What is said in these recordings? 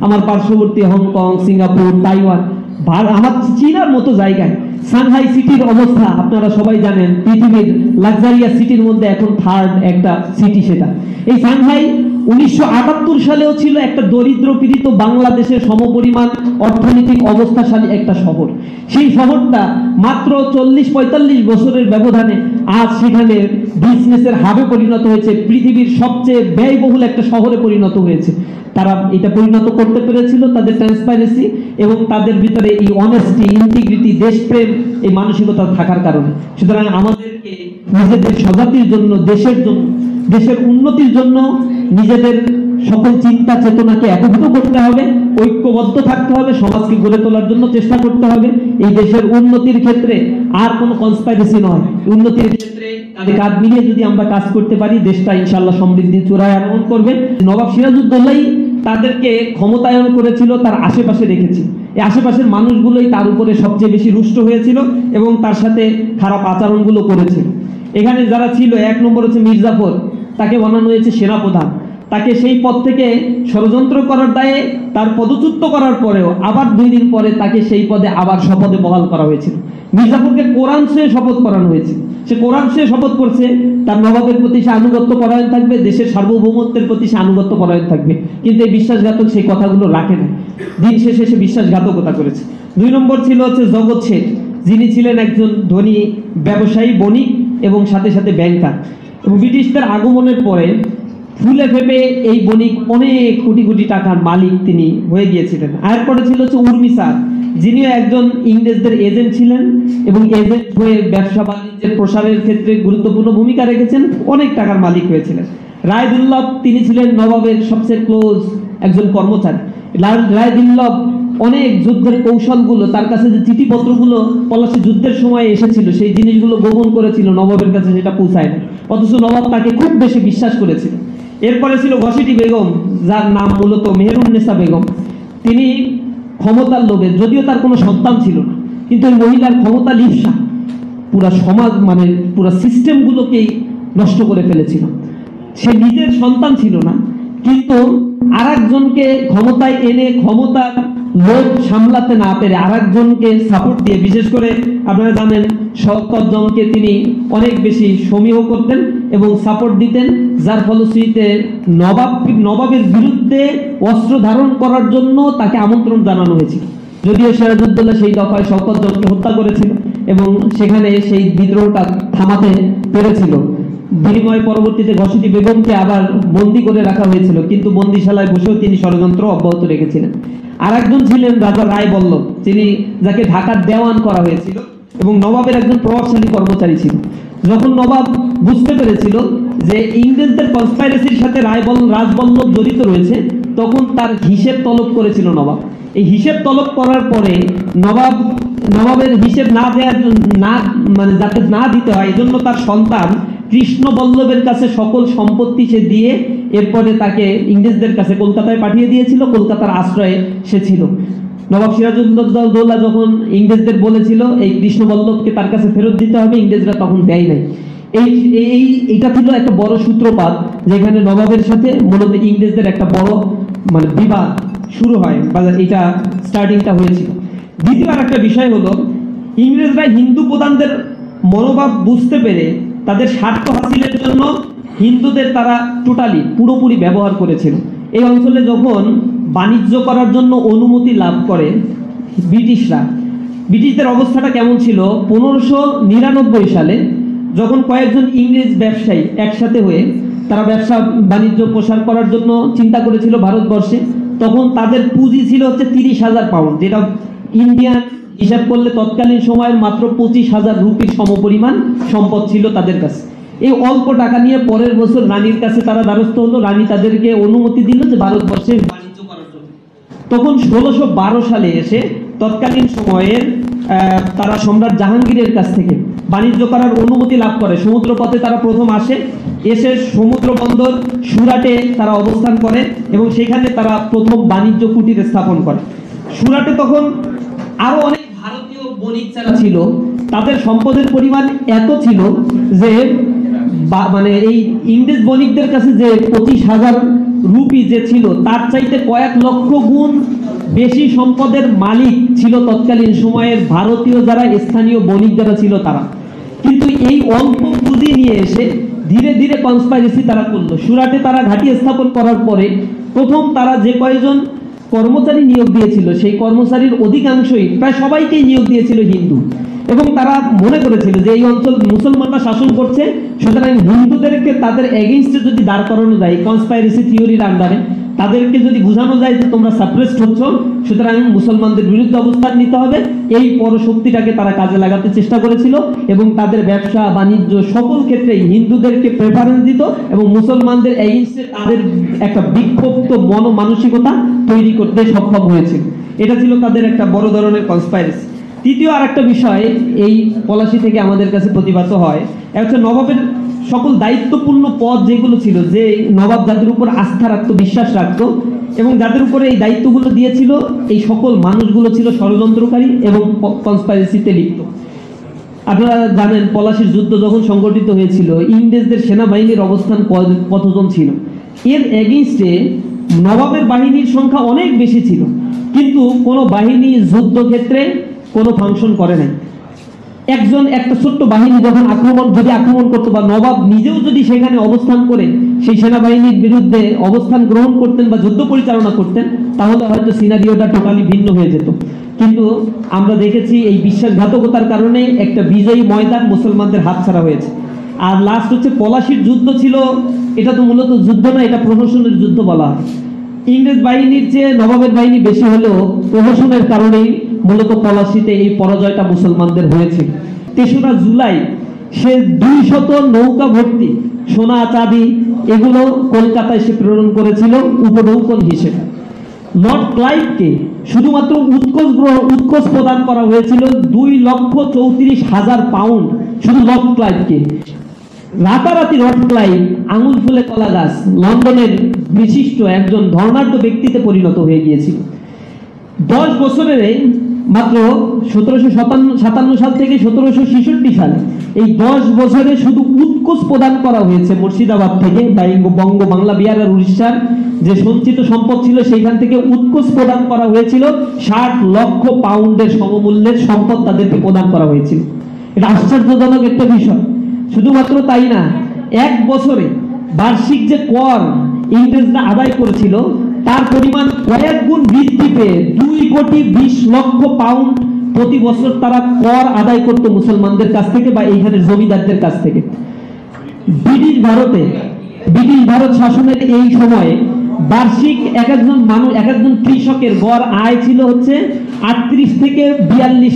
আমার পার্শ্ববর্তী Hong Kong, Singapore, Taiwan, আমার চীনার মতো জায়গায় সাংহাই সিটির অবস্থা আপনারা সবাই জানেন, পৃথিবীর লাক্সারিয়াস সিটির মধ্যে এখন থার্ড একটা সিটি সেটা। এই সাংহাই 1978 সালেও ছিল একটা দরিদ্র পীড়িত বাংলাদেশের সমপরিমাণ অর্থনৈতিক অবস্থাশালী একটা শহর। সেই শহরটা মাত্র 40-45 বছরের ব্যবধানে আজ সেখানে বিজনেসের হাবে পরিণত হয়েছে, পৃথিবীর সবচেয়ে ব্যয়বহুল একটা শহরে পরিণত হয়েছে। তারা এটা পরিণত করতে পেরেছিল তাদের ট্রান্সপারেন্সি এবং তাদের ভিতরে এই অনেস্টি, ইন্টিগ্রিটি, দেশপ্রেম, এই মানসিকতা থাকার কারণে। সুতরাং আমাদেরকে নিজেদের স্বজাতির জন্য, দেশের জন্য, দেশের উন্নতির জন্য নিজেদের সকল চিন্তা চেতনাকে একত্রিত করতে হবে, ঐক্যবদ্ধ থাকতে হবে, সমাজকে গড়ে তোলার জন্য চেষ্টা করতে হবে। এই দেশের উন্নতির ক্ষেত্রে আর কোনো কনস্পাইরেসি নয়, উন্নতির ক্ষেত্রে কাঁধে কাঁধ মিলিয়ে যদি আমরা কাজ করতে পারি, দেশটা ইনশাআল্লাহ সমৃদ্ধির চূড়ায় আরোহণ করবে। নবাব সিরাজউদ্দৌলাই তাদেরকে ক্ষমতায়ন করেছিল, তার আশেপাশে রেখেছিল। এই আশেপাশের মানুষগুলোই তার উপরে সবচেয়ে বেশি রুষ্ট হয়েছিল এবং তার সাথে খারাপ আচরণগুলো করেছিল। এখানে যারা ছিল, 1 নম্বর হচ্ছে মির্জাফর, তাকে বানানো হয়েছে সেনাপ্রধান। তাকে সেই পদ থেকে ষড়যন্ত্র করার দায়ে তার পদচ্যুত করার পরেও আবার 2 দিন পরে তাকে সেই পদে আবার শপথে বহাল করা হয়েছিল। মির্জাফরকে কোরআন ছুঁয়ে শপথ করানো হয়েছে। সে কোরআন ছুঁয়ে শপথ করছে, তার নবাবের প্রতি সে আনুগত্য পরায়ণ থাকবে, দেশের সার্বভৌমত্বের প্রতি সে আনুগত্য পরায়ণ থাকবে, কিন্তু এই বিশ্বাসঘাতক সেই কথাগুলো রাখে না। দিন শেষে সে বিশ্বাসঘাতকতা করেছে। 2 নম্বর ছিল হচ্ছে জগৎ শেঠ, যিনি ছিলেন একজন ধনী ব্যবসায়ী, বণিক এবং সাথে সাথে ব্যাংকার। এবং ব্রিটিশদের আগমনের পরে ফুলে ফেপে এই বণিক অনেক কোটি কোটি টাকার মালিক তিনি হয়ে গিয়েছিলেন। এরপরে ছিল হচ্ছে উর্মিসার, যিনিও একজন ইংরেজদের এজেন্ট ছিলেন এবং এজেন্ট হয়ে ব্যবসা বাণিজ্যের প্রসারের ক্ষেত্রে গুরুত্বপূর্ণ ভূমিকা রেখেছেন, অনেক টাকার মালিক হয়েছিলেন। রায়দুল্লভ, তিনি ছিলেন নবাবের সবচেয়ে ক্লোজ একজন কর্মচারী। রায়দুল্লভ অনেক যুদ্ধের কৌশলগুলো, তার কাছে যে চিঠিপত্রগুলো পলাশী যুদ্ধের সময় এসেছিল, সেই জিনিসগুলো গোপন করেছিল, নবাবের কাছে সেটা পৌঁছায় না, অথচ নবাব তাকে খুব বেশি বিশ্বাস করেছিল। এরপরে ছিল ঘসিটি বেগম, যার নাম মূলত মেহেরুন্নেসা বেগম। তিনি ক্ষমতার লোভে, যদিও তার কোনো সন্তান ছিল না, কিন্তু ওই মহিলার ক্ষমতা লিপ্সা পুরা সমাজ, মানে পুরা সিস্টেমগুলোকেই নষ্ট করে ফেলেছিল। সে নিজের সন্তান ছিল না, কিন্তু আরেকজনকে ক্ষমতায় এনে ক্ষমতার লোভ সামলাতে না পেরে আরেকজনকে সাপোর্ট দিয়ে, বিশেষ করে আপনারা জানেন শওকতজংকে তিনি অনেক বেশি সমীহ করতেন এবং সাপোর্ট দিতেন, যার ফলশ্রুতিতে নবাবের বিরুদ্ধে অস্ত্র ধারণ করার জন্য তাকে আমন্ত্রণ জানানো হয়েছিল। যদিও সিরাজউদ্দৌলা সেই দফায় শওকতজংকে হত্যা করেছিল এবং সেখানে সেই বিদ্রোহটা থামাতে পেরেছিল। বিনিময়ে পরবর্তীতে ঘসিটি বেগমকে আবার বন্দী করে রাখা হয়েছিল, কিন্তু বন্দিশালায় বসেও তিনি ষড়যন্ত্র অব্যাহত রেখেছিলেন। আর একজন ছিলেন রাজা রায়বল্লভ, যিনি, যাকে ঢাকার দেওয়ান করা হয়েছিল এবং নবাবের একজন প্রভাবশালী কর্মচারী ছিল। যখন নবাব বুঝতে পেরেছিল যে ইংরেজদের কনস্পাইরেসির সাথে রাজবল্লভ জড়িত রয়েছে, তখন তার হিসেব তলব করেছিল নবাব। এই হিসেব তলব করার পরে নবাবের হিসেব যাতে না দিতে হয়, এই জন্য তার সন্তান কৃষ্ণবল্লভের কাছে সকল সম্পত্তি সে দিয়ে এরপরে তাকে ইংরেজদের কাছে কলকাতায় পাঠিয়ে দিয়েছিল। কলকাতার আশ্রয়ে সে ছিল। নবাব সিরাজউদ্দৌলা যখন ইংরেজদের বলেছিল এই কৃষ্ণবল্লভকে তার কাছে ফেরত দিতে হবে, ইংরেজরা তখন দেয় নাই। এইটা ছিল একটা বড় সূত্রপাত, যেখানে নবাবের সাথে মূলত ইংরেজদের একটা বড় বিবাদ শুরু হয়, বা এটা স্টার্টিংটা হয়েছিল। দ্বিতীয় একটা বিষয় হলো, ইংরেজরা হিন্দু প্রধানদের মনোভাব বুঝতে পেরে তাদের স্বার্থ হাসিলের জন্য হিন্দুদের তারা পুরোপুরি ব্যবহার করেছিল। এই অঞ্চলে যখন বাণিজ্য করার জন্য অনুমতি লাভ করে ব্রিটিশদের অবস্থাটা কেমন ছিল, 1599 সালে যখন কয়েকজন ইংরেজ ব্যবসায়ী একসাথে হয়ে তারা ব্যবসা বাণিজ্য প্রসার করার জন্য চিন্তা করেছিল ভারতবর্ষে, তখন তাদের পুঁজি ছিল হচ্ছে 30,000 পাউন্ড, যেটা ইন্ডিয়ান হিসাব করলে তৎকালীন সময়ের মাত্র 25,000 রুপির সমপরিমাণ সম্পদ ছিল তাদের কাছে। এই অল্প টাকা নিয়ে পরের বছর রানীর কাছে তারা দ্বারস্থ হলো। রানী তাদেরকে অনুমতি দিল যে ভারতবর্ষে বাণিজ্য করার জন্য। তখন 1612 সালে এসে তৎকালীন সময়ের তারা সম্রাট জাহাঙ্গীরের কাছ থেকে বাণিজ্য করার অনুমতি লাভ করে। সমুদ্রপথে তারা প্রথম এসে সমুদ্র বন্দর সুরাটে তারা অবস্থান করে এবং সেখানে তারা প্রথম বাণিজ্য কুটির স্থাপন করে। সুরাটে তখন আরো অনেক ভারতীয় বণিক যারা ছিল, তাদের সম্পদের পরিমাণ এত ছিল যে এই ইংরেজ বণিকদের কাছে যে 25,000 রুপি যে ছিল তার চাইতে কয়েক লক্ষ গুণ বেশি সম্পদের মালিক ছিল তৎকালীন সময়ের ভারতীয় যারা স্থানীয় বণিক যারা ছিল তারা। কিন্তু এই অল্প পুঁজি নিয়ে এসে ধীরে ধীরে কনস্পাইরেসি তারা করলো। সুরাটে তারা ঘাঁটি স্থাপন করার পরে প্রথম তারা যে কয়েকজন কর্মচারী নিয়োগ দিয়েছিল সেই কর্মচারীর অধিকাংশই প্রায় সবাইকেই নিয়োগ দিয়েছিল হিন্দু, এবং তারা মনে করেছিল যে এই অঞ্চল মুসলমানরা শাসন করছে, সুতরাং হিন্দুদেরকে তাদের এগেইনস্টে যদি দাঁড় করানো যায় কনস্পাইরেসি থিওরির আন্ডারে, তাদেরকে যদি বোঝানো যায় যে তোমরা সাপ্রেসড হচ্ছ, সুতরাং মুসলমানদের বিরুদ্ধে অবস্থান নিতে হবে, এই পরশক্তিটাকে তারা কাজে লাগাতে চেষ্টা করেছিল এবং তাদের ব্যবসা বাণিজ্য সকল ক্ষেত্রেই হিন্দুদেরকে প্রেফারেন্স দিত এবং মুসলমানদের এগেইনস্টে তাদের একটা বিক্ষুব্ধ মানসিকতা তৈরি করতে সক্ষম হয়েছিল। এটা ছিল তাদের একটা বড় ধরনের কনস্পাইরেসি। তৃতীয় আর একটা বিষয় এই পলাশী থেকে আমাদের কাছে প্রতিভাত হয়, একটা নবাবের সকল দায়িত্বপূর্ণ পদ যেগুলো ছিল, যে নবাব যাদের উপর আস্থা রাখতো, বিশ্বাস রাখতো এবং যাদের উপরে এই দায়িত্বগুলো দিয়েছিল, এই সকল মানুষগুলো ছিল ষড়যন্ত্রকারী এবং কনস্পাইরেসিতে লিপ্ত। আপনারা জানেন পলাশীর যুদ্ধ যখন সংগঠিত হয়েছিল, ইংরেজদের সেনাবাহিনীর অবস্থান কতজন ছিল, এর এগেইনস্টে নবাবের বাহিনীর সংখ্যা অনেক বেশি ছিল, কিন্তু কোনো বাহিনী যুদ্ধক্ষেত্রে কোনো ফাংশন করে নাই। একটা ছোট্ট বাহিনী যখন আক্রমণ করতো বা নবাব নিজেও যদি সেখানে অবস্থান করে সেই সেনাবাহিনীর বিরুদ্ধে অবস্থান গ্রহণ করতেন বা যুদ্ধ পরিচালনা করতেন, তাহলে হয়তো সিনারিওটা টোটালি ভিন্ন হয়ে যেত। কিন্তু আমরা দেখেছি এই বিশ্বাসঘাতকতার কারণে একটা বিজয়ী ময়দান মুসলমানদের হাতছাড়া হয়েছে। আর লাস্ট হচ্ছে পলাশীর যুদ্ধ ছিল, এটা তো মূলত যুদ্ধ না, এটা প্রহসনের যুদ্ধ বলা হয়। ইংরেজ বাহিনীর চেয়ে নবাবের বাহিনী বেশি হলেও প্রহসনের কারণেই মূলত পলাশীতে এই পরাজয়টা মুসলমানদের হয়েছিল। ৩রা জুলাই সে 200 নৌকা ভর্তি সোনা চাঁদি এগুলো কলকাতায় সে প্রেরণ করেছিল উপনৌকন হিসেবে। লর্ড ক্লাইভকে শুধুমাত্র উৎকোচ প্রদান করা হয়েছিল 2,34,000 পাউন্ড, শুধু লর্ড ক্লাইভকে। রাতারাতি লর্ড ক্লাইভ আঙুল ফুলে কলা গাছ, লন্ডনের বিশিষ্ট একজন ধর্মাঢ্য ব্যক্তিতে পরিণত হয়ে গিয়েছিল। 10 বছরের মাত্র 1757 সাল থেকে 1766 সাল, এই 10 বছরে শুধু উৎকোচ প্রদান করা হয়েছে মুর্শিদাবাদ থেকে, বঙ্গ, বাংলা, বিহার আর উড়িষ্যার যে সঞ্চিত সম্পদ ছিল সেইখান থেকে উৎকোচ প্রদান করা হয়েছিল 60 লক্ষ পাউন্ডের সমমূল্যের সম্পদ তাদেরকে প্রদান করা হয়েছিল। এটা আশ্চর্যজনক একটা বিষয়। শুধুমাত্র তাই না, 1 বছরে বার্ষিক যে কর ইংরেজরা আদায় করেছিল তার পরিমাণ কয়েক গুণ বৃদ্ধি পেয়ে 2,20,00,000 পাউন্ড প্রতি বছর তারা কর আদায় করত মুসলমানদের কাছ থেকে বা এইখানের জমিদারদের কাছ থেকে। ব্রিটিশ ভারত শাসনের এই সময়ে বার্ষিক এক একজন কৃষকের গড় আয় ছিল হচ্ছে 38 থেকে 42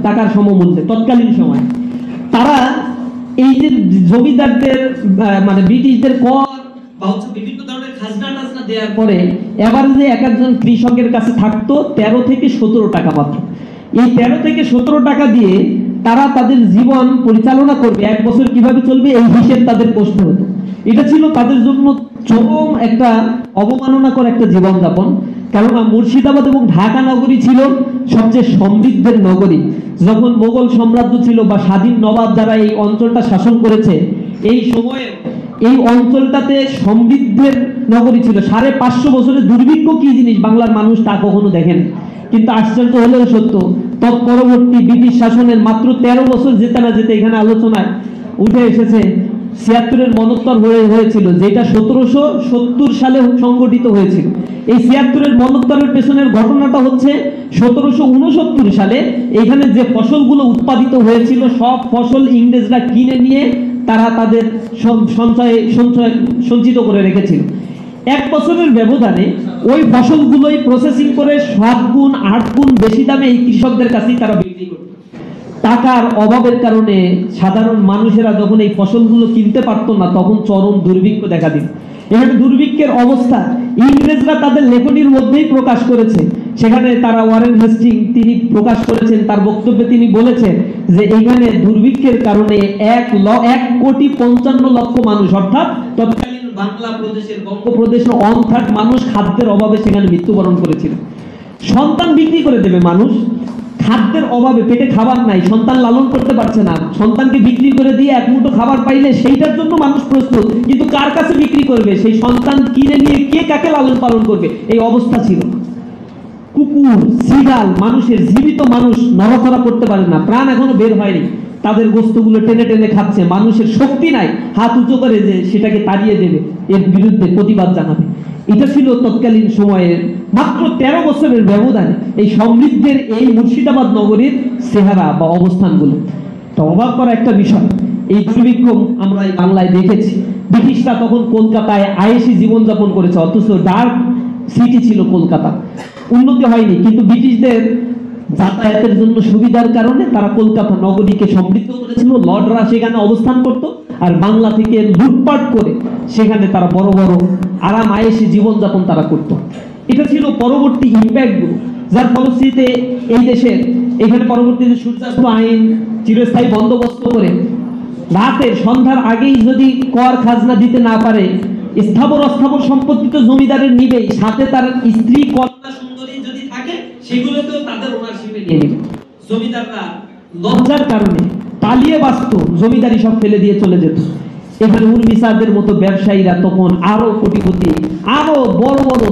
টাকার সমমূল্যে তৎকালীন সময়। তারা এই যে জমিদারদের মানে ব্রিটিশদের কর বা হচ্ছে বিভিন্ন ধরনের খাজনা টাজনা দেওয়ার পরে এভারেজে এক একজন কৃষকের কাছে থাকতো 13 থেকে 17 টাকা মাত্র। এই 13 থেকে 17 টাকা দিয়ে তারা তাদের জীবন পরিচালনা করবে, 1 বছর কিভাবে চলবে এই হিসেব তাদের কষতে হতো। এটা ছিল তাদের জন্য চরম একটা অবমাননাকর একটা জীবনযাপন। কেননা মুর্শিদাবাদ এবং ঢাকা নগরী ছিল সবচেয়ে সমৃদ্ধের নগরী। যখন মোগল সাম্রাজ্য ছিল বা স্বাধীন নবাব যারা এই অঞ্চলটা শাসন করেছে, এই সময়ে এই অঞ্চলটাতে সমৃদ্ধের নগরী ছিল। 550 বছরের দুর্ভিক্ষ কি জিনিস বাংলার মানুষ তা কখনো দেখেন। কিন্তু আশ্চর্য হলেও সত্য, তৎপরবর্তী ব্রিটিশ শাসনের মাত্র 13 বছর যেতে না যেতে এখানে আলোচনায় উঠে এসেছে 76-এর মনোত্তর হয়েছিল, যেটা 1770 সালে সংগঠিত হয়েছিল। এই 76-এর মনোত্তরের পেছনের ঘটনাটা হচ্ছে 1769 সালে এখানে যে ফসলগুলো উৎপাদিত হয়েছিল সব ফসল ইংরেজরা কিনে নিয়ে তারা তাদের সঞ্চিত করে রেখেছিল। 1 বছরের ব্যবধানে ওই ফসলগুলোই প্রসেসিং করে 7 গুণ 8 গুণ বেশি দামে এই কৃষকদের কাছেই তারা বিক্রি করত। টাকার অভাবের কারণে সাধারণ মানুষেরা যখন এই ফসলগুলো কিনতে পারতো না, তখন চরম দুর্ভিক্ষ দেখা দিল। এখানে দুর্ভিক্ষের অবস্থা ইংরেজরা তাদের লেখনীর মধ্যেই প্রকাশ করেছে। সেখানে তারা ওয়ারেন হেস্টিং তিনি প্রকাশ করেছেন, তার বক্তব্যে তিনি বলেছেন যে এখানে দুর্ভিক্ষের কারণে 1,55,00,000 মানুষ, অর্থাৎ তৎকালীন বাংলা প্রদেশের বঙ্গপ্রদেশের 1/3 মানুষ খাদ্যের অভাবে সেখানে মৃত্যুবরণ করেছিল। সন্তান বিক্রি করে দেবে মানুষ, খাদ্যের অভাবে, পেটে খাবার নাই, সন্তান লালন করতে পারছে না, সন্তানকে বিক্রি করে দিয়ে এক মুঠো খাবার পাইলে সেইটার জন্য মানুষ প্রস্তুত, কিন্তু কার কাছে বিক্রি করবে, সেই সন্তান কিনে নিয়ে কে কাকে লালন পালন করবে, এই অবস্থা ছিল। কুকুর, সিগাল, মানুষের জীবিত মানুষ নড়াচড়া করতে পারে না, প্রাণ এখনো বের হয়নি, তাদের গোস্তগুলো টেনে টেনে খাচ্ছে, মানুষের শক্তি নাই হাত উঁচু করে যে সেটাকে তাড়িয়ে দেবে, এর বিরুদ্ধে প্রতিবাদ জানাবে। এটা ছিল তৎকালীন সময়ের মাত্র 13 বছরের ব্যবধানে এই সমৃদ্ধের এই মুর্শিদাবাদ নগরীর চেহারা বা অবস্থানগুলো। তো অবাক করা একটা বিষয়, এই দুর্ভিক্ষ আমরা এই বাংলায় দেখেছি। ব্রিটিশরা তখন কলকাতায় আয়েসি জীবনযাপন করেছে, অথচ ডার্ক সিটি ছিল কলকাতা, উন্নতি হয়নি, কিন্তু ব্রিটিশদের যাতায়াতের জন্য সুবিধার কারণে তারা কলকাতা নগরীকে সমৃদ্ধ করেছিল। লর্ডরা সেখানে অবস্থান করত, আর বাংলা থেকে লুটপাট করে সেখানে তারা বড় বড় আরাম আয়েসি জীবনযাপন তারা করত। এটা ছিল পরবর্তী ইম্প্যাক্টগুলো, যার ফলশ্রুতিতে এই দেশের এখানে পরবর্তীতে সূর্যাস্ত আইন চিরস্থায়ী বন্দোবস্ত করে রাতের সন্ধ্যার আগেই যদি কর খাজনা দিতে না পারে, স্থাবর অস্থাবর সম্পত্তি তো জমিদারের নিবেই, সাথে তার স্ত্রী কন্যা সুন্দরী যদি থাকে সেগুলোতেও তাদের ওনারশিপে নিয়ে নেবে। জমিদাররা লজ্জার কারণে পালিয়ে বাঁচত, জমিদারি সব ফেলে দিয়ে চলে যেত। এখানে উর্মিসাদের মতো ব্যবসায়ীরা তখন আরো কোটিপতি, আরো বড় বড়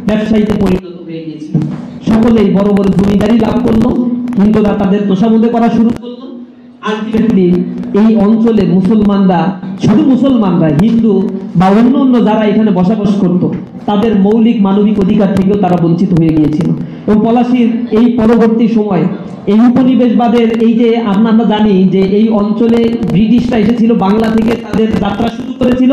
ব্যবসায়ীতে পরিণত হয়ে গিয়েছিল। সকলেই বড় বড় জমিদারি লাভ করলো, হিন্দুরা তাদের তোষামোদে করা শুরু করলো। আলটিমেটলি এই অঞ্চলে মুসলমানরা, শুধু মুসলমানরা, হিন্দু বা অন্য অন্য যারা এখানে বসবাস করত, তাদের মৌলিক মানবিক অধিকার থেকেও তারা বঞ্চিত হয়ে গিয়েছিল। এবং পলাশীর এই পরবর্তী সময় এই উপনিবেশবাদের এই যে আমরা জানি যে এই অঞ্চলে ব্রিটিশরা এসেছিল বাংলা থেকে, তাদের যাত্রা শুরু করেছিল।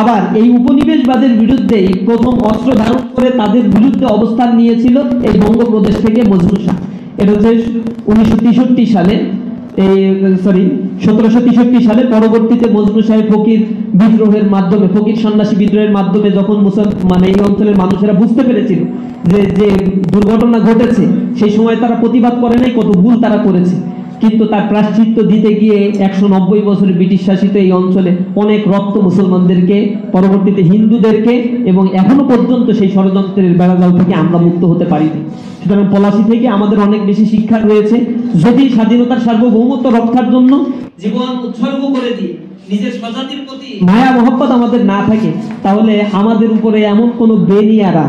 আবার এই উপনিবেশবাদের বিরুদ্ধে প্রথম অস্ত্র ধারণ করে তাদের বিরুদ্ধে অবস্থান নিয়েছিল এই বঙ্গপ্রদেশ থেকে মজনু শাহ। এটা হচ্ছে 1963 সালে, এই 1763 সালে পরবর্তীতে মজনু শাহ ফকির বিদ্রোহের মাধ্যমে, ফকির সন্ন্যাসী বিদ্রোহের মাধ্যমে যখন মানে এই অঞ্চলের মানুষেরা বুঝতে পেরেছিল যে যে দুর্ঘটনা ঘটেছে, সেই সময় তারা প্রতিবাদ করে নাই, কত ভুল তারা করেছে, কিন্তু তার প্রায়শ্চিত্ত দিতে গিয়ে 190 বছরের ব্রিটিশ শাসিত এই অঞ্চলে অনেক রক্ত মুসলমানদেরকে, পরবর্তীতে হিন্দুদেরকে, এবং এখনো পর্যন্ত সেই ষড়যন্ত্রের বেড়াজাল থেকে আমরা মুক্ত হতে পারিনি। সুতরাং পলাশী থেকে আমাদের অনেক বেশি শিক্ষা রয়েছে। যদি স্বাধীনতার সার্বভৌমত্ব রক্ষার জন্য জীবন উৎসর্গ করে দিয়ে নিজের স্বজাতির প্রতি মায়া মহব্বত আমাদের না থাকে, তাহলে আমাদের উপরে এমন কোনো বেনিয়ারা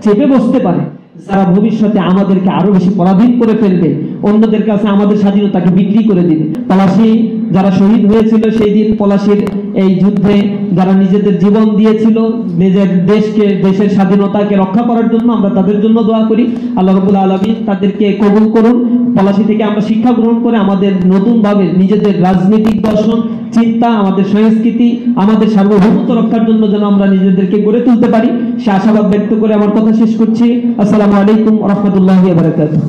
চেপে বসতে পারে যারা ভবিষ্যতে আমাদেরকে আরো বেশি পরাধীন করে ফেলবে, অন্যদের কাছে আমাদের স্বাধীনতাকে বিক্রি করে দিবে। পলাশী যারা শহীদ হয়েছিল সেই দিন, পলাশীর এই যুদ্ধে যারা নিজেদের জীবন দিয়েছিল নিজের দেশকে, দেশের স্বাধীনতাকে রক্ষা করার জন্য, আমরা তাদের জন্য দোয়া করি। আল্লাহ রাব্বুল আলামিন তাদেরকে কবুল করুন। পলাশী থেকে আমরা শিক্ষা গ্রহণ করে আমাদের নতুনভাবে নিজেদের রাজনৈতিক দর্শন, চিন্তা, আমাদের সংস্কৃতি, আমাদের সার্বভৌমত্ব রক্ষার জন্য যেন আমরা নিজেদেরকে গড়ে তুলতে পারি, সে আশাবাদ ব্যক্ত করে আমার কথা শেষ করছি। আসসালামু আলাইকুম ওয়া রাহমাতুল্লাহি ওয়া বারাকাতুহু।